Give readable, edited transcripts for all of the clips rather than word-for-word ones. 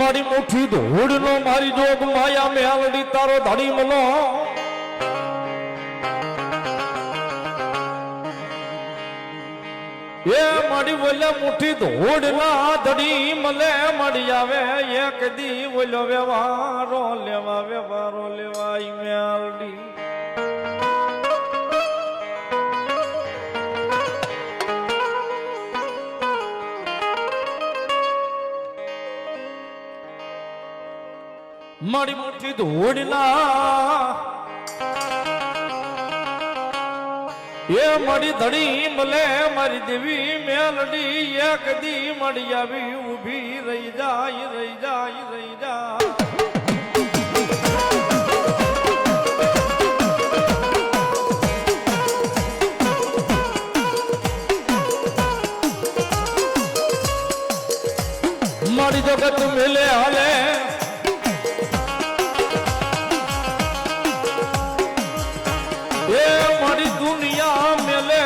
મારી મુઠ્ઠી ધૂળ નો મારી જોગ માયા મેલડી તારો ધડી મલો એ મારી બોલે મુઠ્ઠી ધૂળ ના ધડી મલે મળી આવે એક દી બોલો વ્યવહારો લેવાય મેલડી મારી મુઠ્ઠી ધૂળના એ મારી ધડી મલે મારી દેવી મેલડી એક દી મળી આવી ઊભી રહી જાય મારી જગત મેલે હાલે મારી દુનિયા મેલે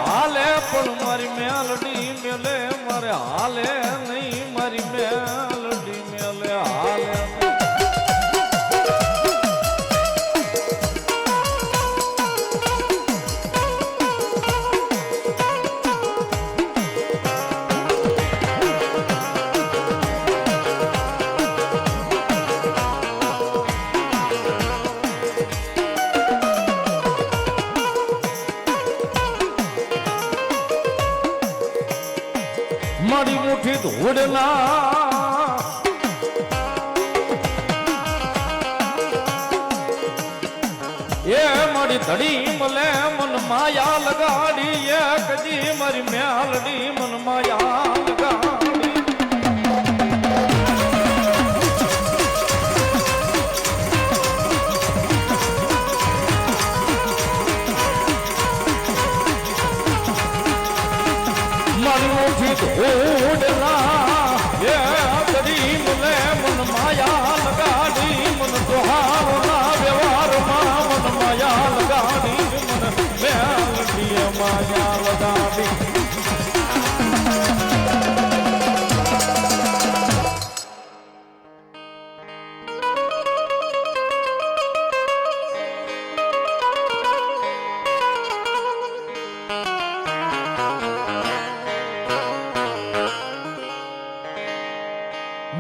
હાલે પણ મારી મેલડી મેલે મારે હાલે નહીં મારી મેલડી મેલે હાલે મારી મુઠ્ઠી ધૂળના એ મારી ધડી મલે મન માયા લગાડી એક દી મારી મેલડી મન માયા લગાડી મારી મુઠ્ઠી ધૂળના એ ધડી મલે મન માયા લગાડી મન તોહારો ના વ્યવહારમાં મન માયા લગાડી મન મેલડી માયા લગાડી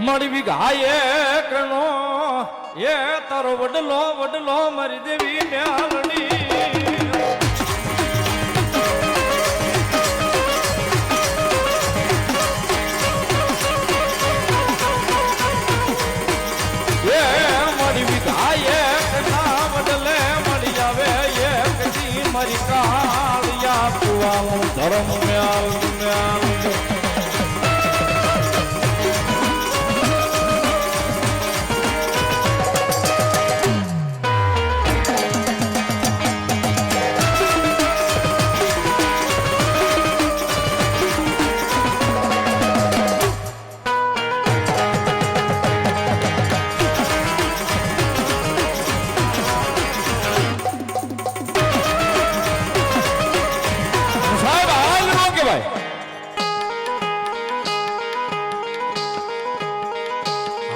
મારી વિઘાએ કણો એ તારો વડલો મારી દેવી મેલડી એ મારી વિઘાએ કણા વડલે મળી આવે એ કદી મારી કાળિયા કુવાનું ધર્મ મેલ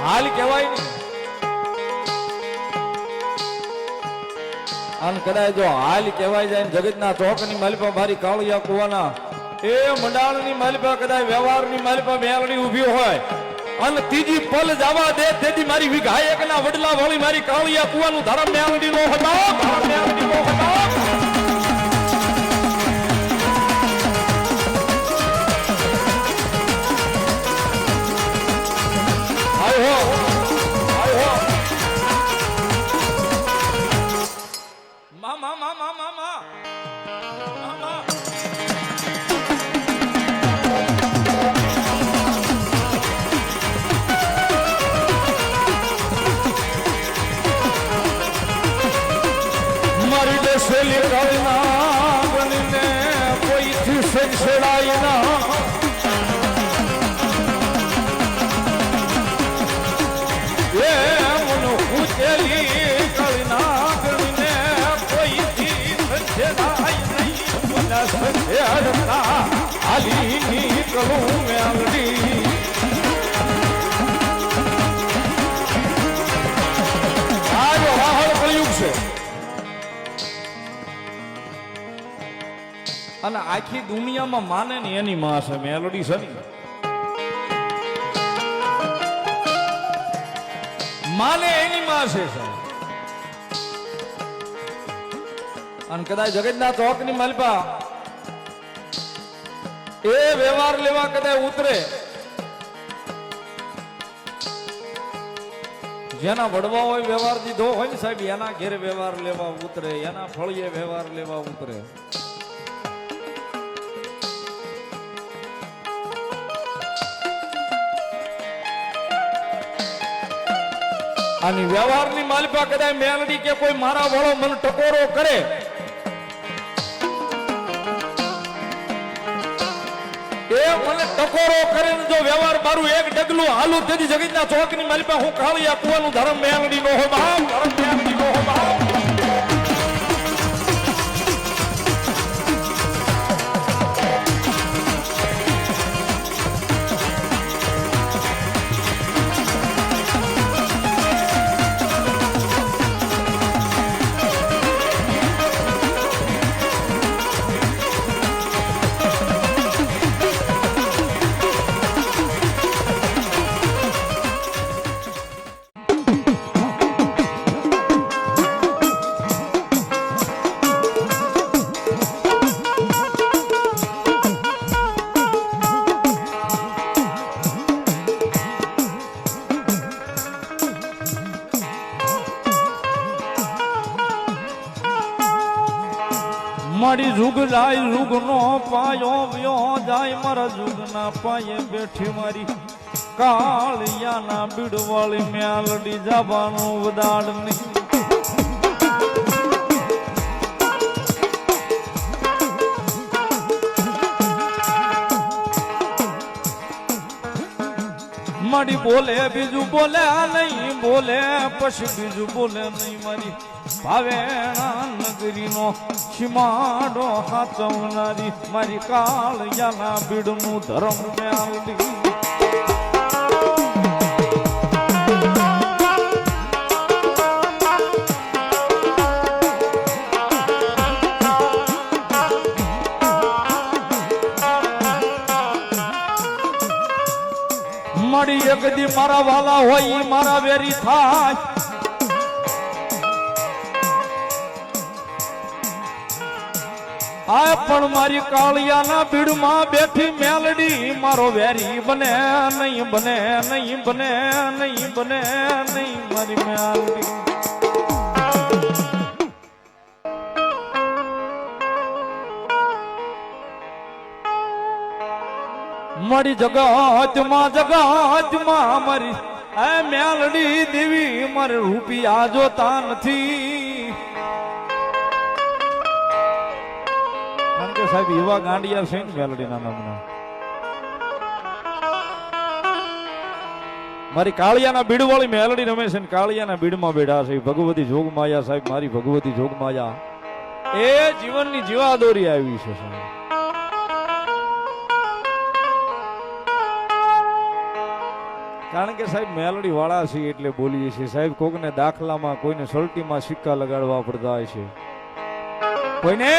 હાલ કહેવાય ને આન કદાચ જો હાલ કહેવાય જાય જગતના ચોકની માલિપા મારી કાળિયા કુવાના એ મંડાણની માલિપા કદાચ વ્યવહારની માલિપા મેલડી ઊભી હોય અને ત્રીજી પલ જવા દે તેથી મારી વિઘાયકના વડલા વાળી મારી કાળિયા કુવાનું ધર્મ મેલડી નો હતો મારી દેશેલી કાળના બનીને કોઈથી સંછેડાય ના એ મનો ઉચેલી કાળના બનીને કોઈથી સંછેડાય નહીં મને સંછેડતા હાલી નીકળું મેલડી અને આખી દુનિયામાં માને ને એની માં છે મેલોડી છે ને માને એની માં છે અને કદાચ જગતના ચોક ની માલપા એ વ્યવહાર લેવા કદાચ ઉતરે જેના વડવા હોય વ્યવહાર દીધો હોય ને સાહેબ એના ઘેરે વ્યવહાર લેવા ઉતરે એના ફળીએ વ્યવહાર લેવા ઉતરે આની વ્યવહારની માલિપા કદાચ મેલડી કે કોઈ મારા વાળો મને ટકોરો કરે એ મને ટકોરો કરે ને જો વ્યવહાર મારું એક ડગલું હાલું તેથી જગતના ચોકની માલિપા હું કાળિયા કુવાનું ધર્મ મેલડી નો હો બાપ ધર્મ મેલડી નો હો બાપ મારી જુગ જાય જુગ નો પાયો વ્યો જાય મારા જુગ ના પાયે બેઠી મારી કાળિયાના બીડવાળી મેલડી જવાનું વદાડ નહીં મારી બોલે બીજું બોલે નહીં બોલે પછી બીજું બોલે નહીં મારી ભાવેણા નગરી નો સીમાડો હાચવનારી મારી કાળિયાના બીડનું ધર્મ મેલડી મારી એક દી મારા વાલા હોય મારા વેરી થાય આ પણ મારી કાળિયાના ભીડમાં બેઠી મેલડી મારો વેરી બને નહીં બને નહીં બને નહીં બને નહીં મારી મેલડી મારી જગતમાં મારી આ મેલડી દેવી મારે રૂપિયા જોતા નથી સાહેબ એવા ગાંડિયા છે ને મેલડીના નામના મારી કાળિયાના બીડ વાળી મેલડી રમે છે ને કાળિયાના બીડમાં બેઠા છે ભગવતી જોગમાયા સાહેબ મારી ભગવતી જોગમાયા એ જીવનની જીવાદોરી આવી છે સાહેબ કારણ કે સાહેબ મેલડી વાળા છે એટલે બોલીએ છીએ સાહેબ કોકને દાખલામાં કોઈને સલટીમાં સિક્કા લગાડવા પડતા હોય છે કોઈને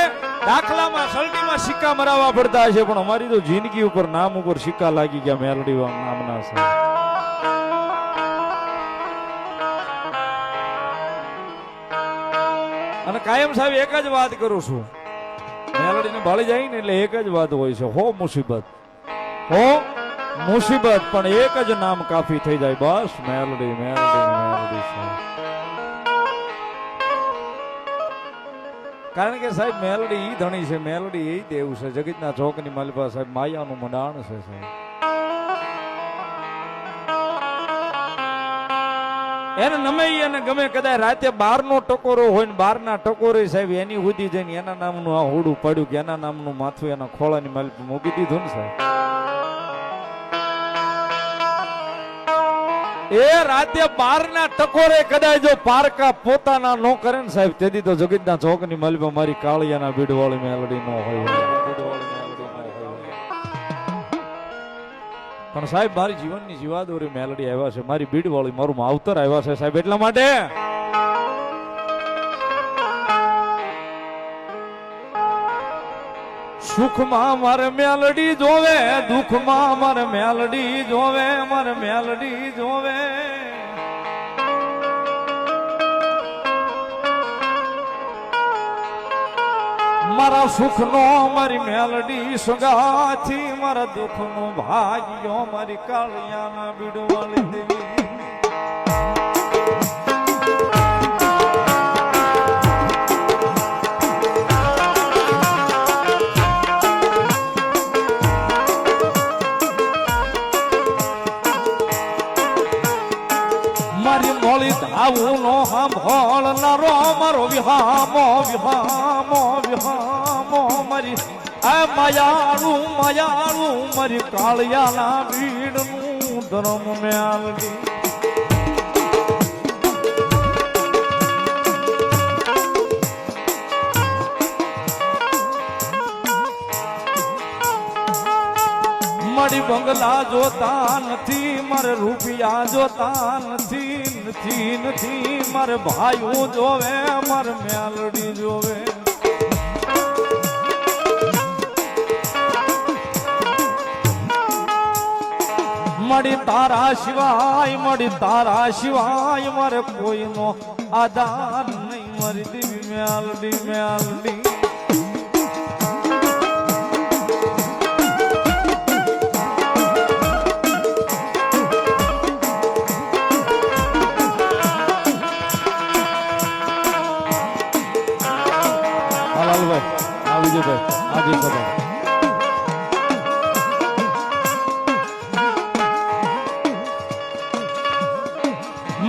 દાખલામાં સલટીમાં સિક્કા મરાવવા પડતા છે પણ અમારી તો જિંદગી ઉપર નામ ઉપર સિક્કા લાગી ગયા મેલડી નામના છે અને કાયમ સાહેબ એક જ વાત કરું છું મેલડીને ભાળી જાય ને એટલે એક જ વાત હોય છે હો મુસીબત પણ એક જ નામ કાફી થઈ જાય બસ મેલડી મેલડી મેલડી સાહેબ કારણ કે સાહેબ મેલડી ઈ ધણી છે મેલડી એ દેવ છે જગતના ચોકની માલિપા સાહેબ માયાનું મંડાણ છે સાહેબ એને નમે એને ગમે કદાચ રાતે 12 નો ટકોરો હોય ને 12 ના ટકોરે સાહેબ એની સુધી જઈને એના નામનું આ હોડું પડ્યું કે એના નામનું માથું એના ખોળાની માલિપા મૂકી દીધું ને સાહેબ એ રાતે 12 ના ટકોરે કદાચ જો પારકા પોતાના નો કરે ને સાહેબ તેથી તો જગતના ચોકની માલિપા મારી કાળિયાના બીડવાળી મેલડી નો હોય પણ સાહેબ મારી જીવનની જીવાદોરી મેલડી આવ્યા છે મારી બીડવાળી મારું માવતર આવ્યા છે સાહેબ એટલા માટે સુખમાં મારે મેલડી જોવે, દુઃખમાં મારે મેલડી જોવે, મારે મેલડી જોવે. મારા સુખનો મારી મેલડી સગાથી, મારા દુઃખનો ભાગ્યો મારી કાળિયાના બીડવાળી દેવી. મારી મોળી ધાવું નો સાંભળનારો મારો વિહામો વિહામો વિહામો મારી આ માયાળું માયાળું મારી કાળિયાના બીડનું ધર્મ મેલડી. મારી બંગલા જોતા નથી, મારે રૂપિયા જોતા નથી, નથી નથી મારે ભાઈઓ જોવે, મારે મેલડી જોવે. મળી તારા સિવાય, મળી તારા સિવાય મારે કોઈનો આધાર નહીં, મારી દેવી મેલડી મેલડી.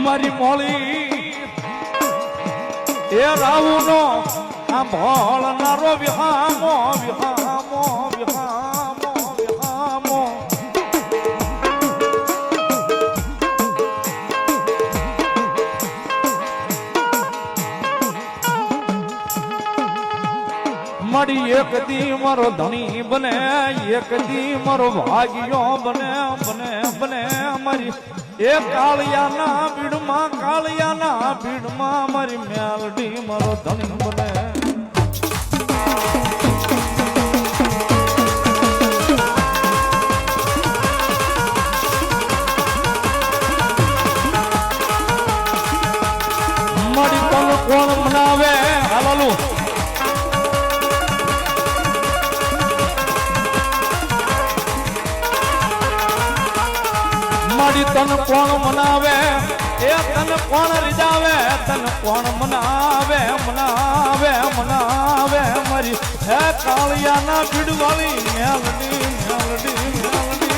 મારી મોળી એ રાવુનો સાંભળનારો વિહામો વિહામો વિહામો વિહામો. મળી એક દી મારો ધણી બને, એક દી મારો ભાગ્યો બને બને બને. મારી એ કાળિયાના બીડમાં, કાળિયાના બીડમાં મારી મેલડી મારો ધણી બને. મારી તન કોણ મનાવે હાલાલું. મારી તન કોણ મનાવે, એ તન કોણ રીજાવે, તન કોણ મનાવે મનાવે મનાવે. મારી હે કાળિયાના બીડવાળી મેલડી મેલડી મેલડી.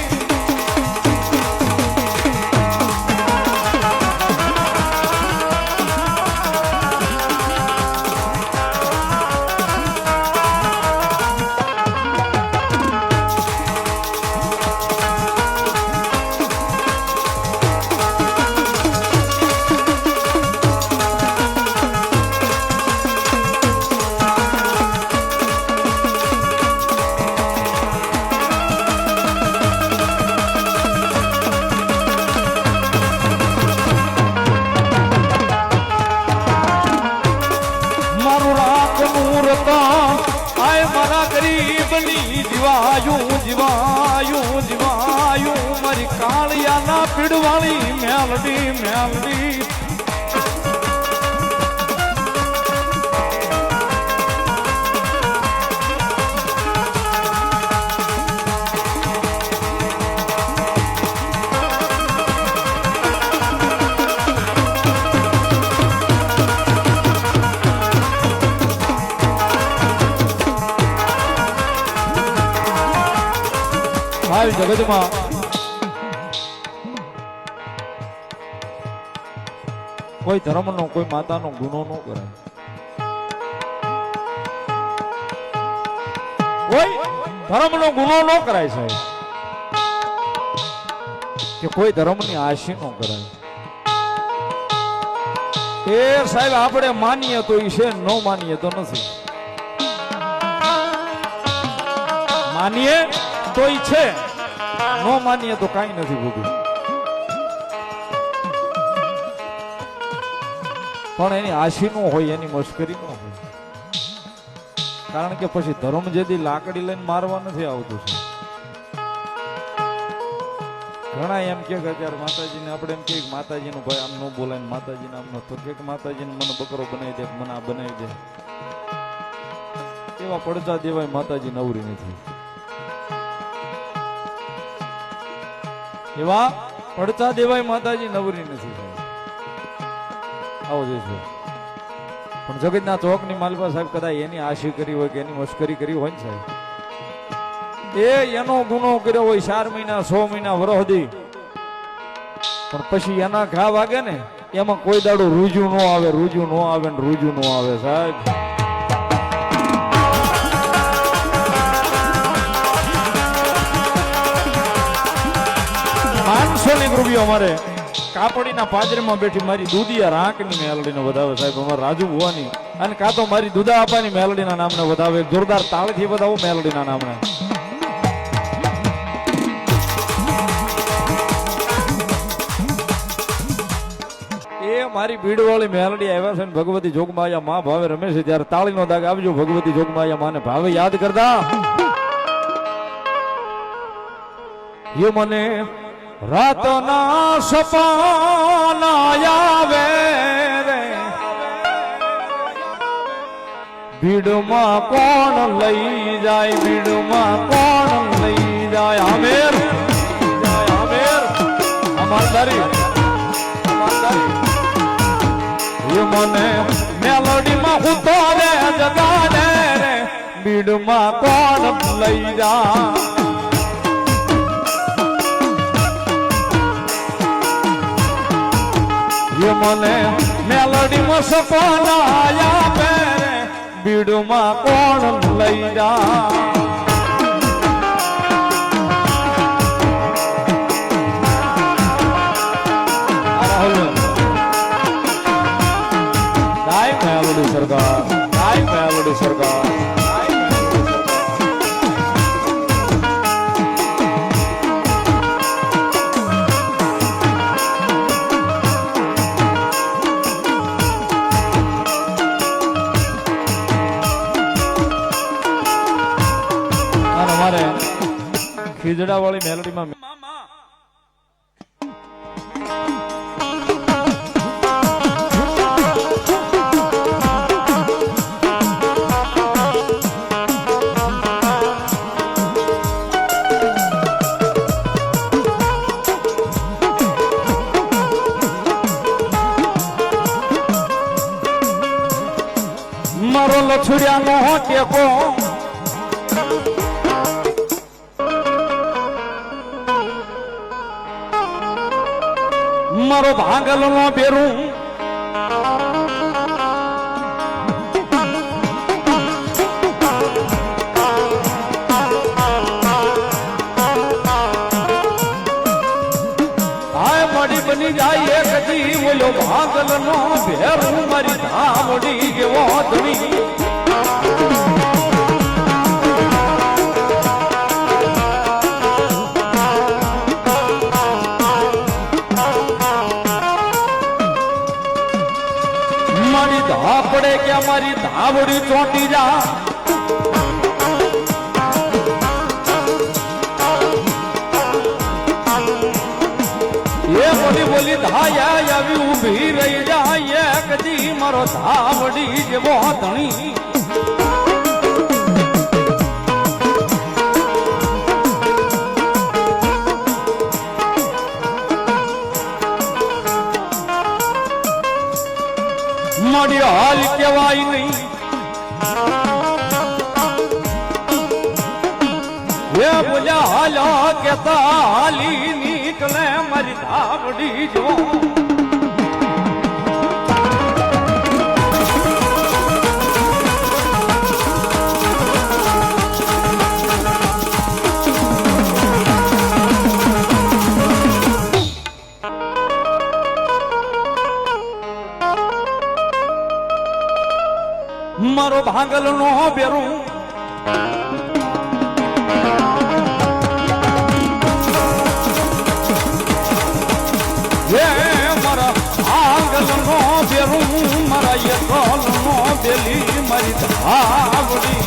આય મારા ગરીબની જીવાયું જીવાયું જીવાયું. મારી કાળિયાના પીડવાળી મેલડી મેલડી. જગતમાં કોઈ ધર્મનો કોઈ માતાનો ગુનો ન કરાય, કોઈ ધર્મનો ગુનો ન કરાય સાહેબ, કે કોઈ ધર્મની આશી ન કરાય. એ સાહેબ આપણે માનીએ તો ઈ છે, ન માનીએ તો નથી. માનીએ તો ઈ છે, નો માનીએ તો કઈ નથી ભૂગું. પણ એની આશી નો હોય, એની મશ્કરી નો હોય. કારણ કે પછી ધર્મ જેથી લાકડી લઈને મારવા નથી આવતું છે. ઘણા એમ કે અત્યારે માતાજીને આપણે એમ કે માતાજીનું ભાઈ આમ ન બોલાય, માતાજીને આમ ન તો કે માતાજીને મને બકરો બનાવી દે, મને આ બનાવી દે, એવા પડતા દેવાય માતાજી નવરી નથી. એવા પડતા દેવાય માતાજી નવરી નથી. આવો જોઈશું. પણ જગતના ચોકની માલપા સાહેબ કદાચ એની આશી કરી હોય કે એની મશ્કરી કરી હોય ને સાહેબ, એ એનો ગુનો કર્યો હોય 4 મહિના 6 મહિના વરહદી, પણ પછી એના ઘા વાગે ને એમાં કોઈ દાડો રૂજુ ન આવે, રૂજુ ન આવે ને રૂજુ ન આવે સાહેબ. 500 રૂપિયા અમારે કાપડીના પાદરીમાં બેઠી મારી દૂધિયા રાંકની મેલડીને વધાવે સાહેબ, અમારે રાજુ ભુવાની, અને કાં તો મારી દૂધા આપાની મેલડીના નામને વધાવે. જોરદાર તાળથી વધાવો મેલડીના નામને. એ મારી ભીડવાળી મેલડી આવ્યા છે ને ભગવતી જોગમાયા માં ભાવે રમે છે, ત્યારે તાળીનો દાગ આવજો ભગવતી જોગમાયા માને ભાવે યાદ કરતા. એ મને રાતના સપના આવે રે, ભીડમાં કોણ લઈ જાય, ભીડમાં કોણ લઈ જાય. આમેર આમેર અમારદારી એ મને મેલોડીમાં હું તો રે જગાડે રે, ભીડમાં કોણ લઈ જાય. એ મને મેલડીમાં સપના આપે રે, ભીડમાં કોણ લઈ જા. ગાય મેલડી સરકાર, ગાય મેલડી સરકાર. ખીજડા વાળી મેલોડીમાં મારો લછુડિયાનો ટેકો મારો ભાંગલ નો બેરું હાય મડી બની જાય એક દી, બોલો ભાંગલ નો બેરું મારી ધામડી કેવો ધણી. પડે કે અમારી ધાવડી ચોંટી જા, એ બોલી બોલી ધાયા આવી ઊભી રહી જાય એક દી મારો ધાવડી જેવો ધણી. મારી હાલ કેવાય નહીં, એ બોલ્યા હાલો કેતા હાલી નીકળે મારી ધાવડી જો. મારો ભાંગલ નો બેરું હે મારા ભાંગલ નો બેરું કરું મારા એ કોલનો બેલી મારી ધાવડી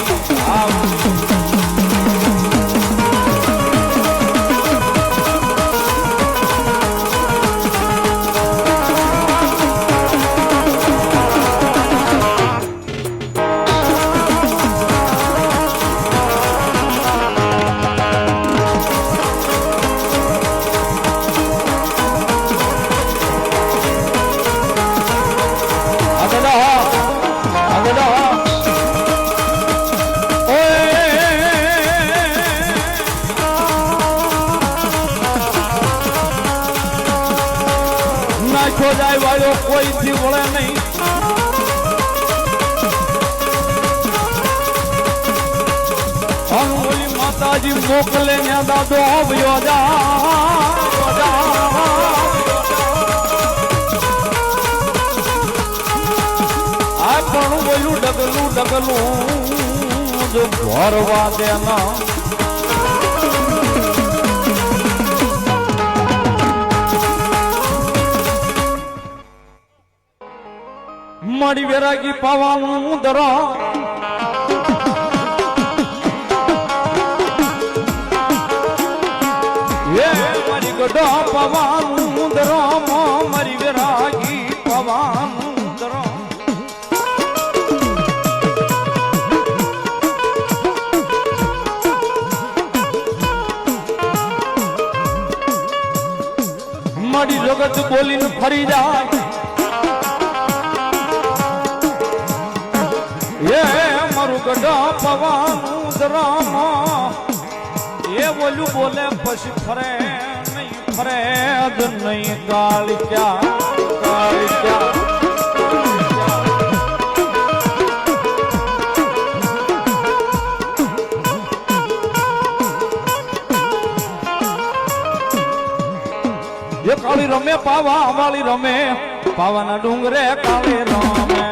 નાખો જાય વાળો કોઈથી વળે નહીં ઓલી માતાજી મોકલે ને દાદો આવ્યો આ પણ બોલું ડગલું જો ભરવા દેના મારી વેરાગી પાવાનું દરા એ મારી ગઢા પાવાનું દરા મારી વેરાગી પાવાનું દરા મારી જગત બોલીને ફરી જાય મારું ગઢા પવાનું દરામાં એ બોલું બોલે પછી ફરે જ નહીં કાળિયા એ કાળી રમે પાવા વાળી રમે પાવાના ડુંગરે કાળે રમે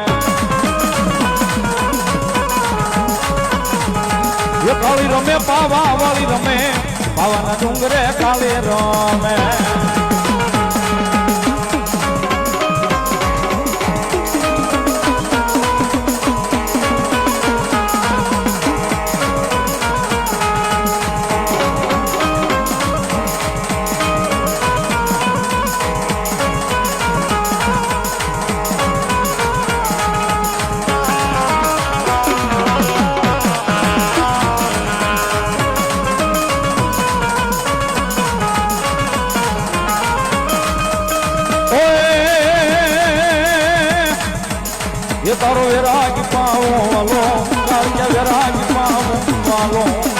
એ કાળી રમે પાવા વાળી રમે પાવાના ડુંગરે કાળે રમે તારો વિરાગ પાવો વાલો કાળિયા વિરાગ પાવો વાલો